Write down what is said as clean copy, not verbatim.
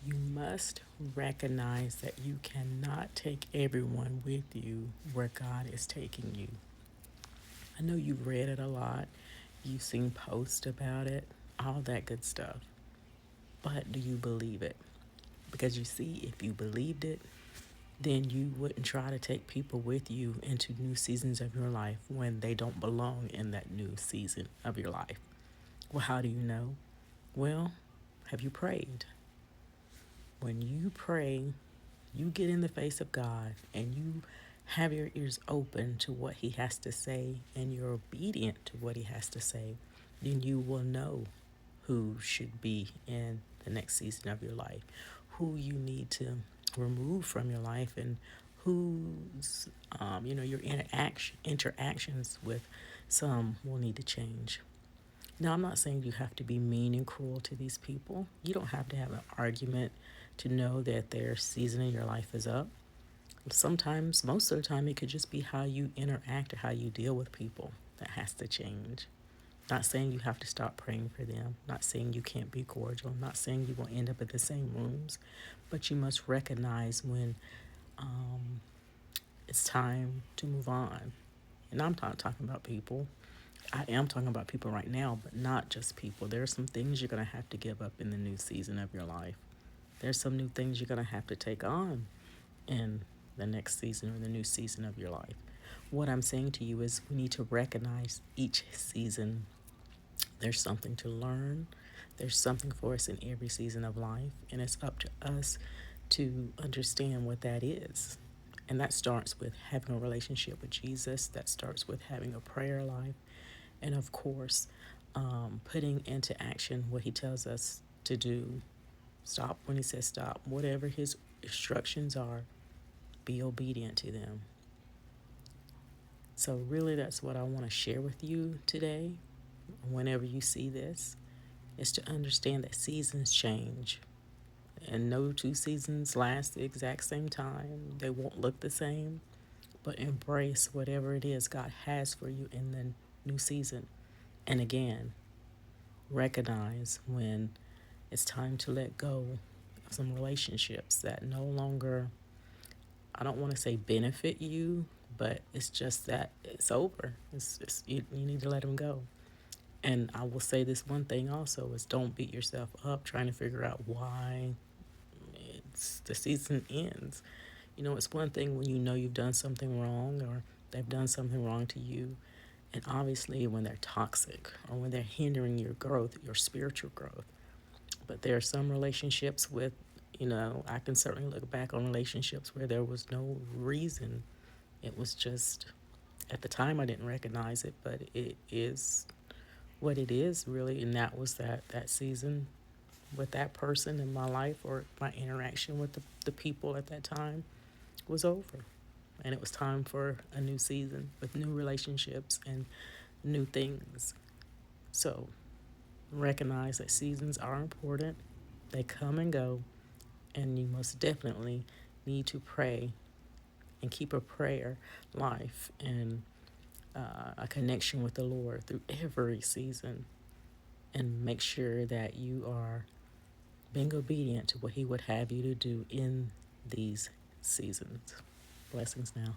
You must recognize that you cannot take everyone with you where God is taking you. I know you've read it a lot, you've seen posts about it, all that good stuff. But do you believe it? Because you see, if you believed it, then you wouldn't try to take people with you into new seasons of your life when they don't belong in that new season of your life. Well, how do you know? Well, have you prayed? When you pray, you get in the face of God and you have your ears open to what He has to say and you're obedient to what He has to say, then you will know who should be in the next season of your life, who you need to remove from your life, and whose, your interactions with some will need to change. Now, I'm not saying you have to be mean and cruel to these people. You don't have to have an argument to know that their season in your life is up. Sometimes, most of the time, it could just be how you interact or how you deal with people that has to change. Not saying you have to stop praying for them. Not saying you can't be cordial. Not saying you will end up in the same rooms. But you must recognize when it's time to move on. And I'm not talking about people. I am talking about people right now, but not just people. There are some things you're going to have to give up in the new season of your life. There's some new things you're going to have to take on in the next season or the new season of your life. What I'm saying to you is we need to recognize each season. There's something to learn. There's something for us in every season of life, and it's up to us to understand what that is. And that starts with having a relationship with Jesus. That starts with having a prayer life. And of course, putting into action what He tells us to do. Stop when He says stop. Whatever His instructions are, be obedient to them. So, really, that's what I want to share with you today. Whenever you see this, is to understand that seasons change. And no two seasons last the exact same time. They won't look the same. But embrace whatever it is God has for you in the new season. And again, recognize when it's time to let go of some relationships that no longer, I don't want to say benefit you, but it's just that it's over. You need to let them go. And I will say this one thing also is don't beat yourself up trying to figure out why the season ends. It's one thing when you know you've done something wrong or they've done something wrong to you. And obviously when they're toxic or when they're hindering your growth, your spiritual growth. But there are some relationships with, I can certainly look back on relationships where there was no reason. It was just, at the time I didn't recognize it, but it is what it is really. And that was that season with that person in my life, or my interaction with the people at that time was over. And it was time for a new season with new relationships and new things. So recognize that seasons are important. They come and go, and you most definitely need to pray and keep a prayer life and a connection with the Lord through every season, and make sure that you are being obedient to what He would have you to do in these seasons. Blessings now.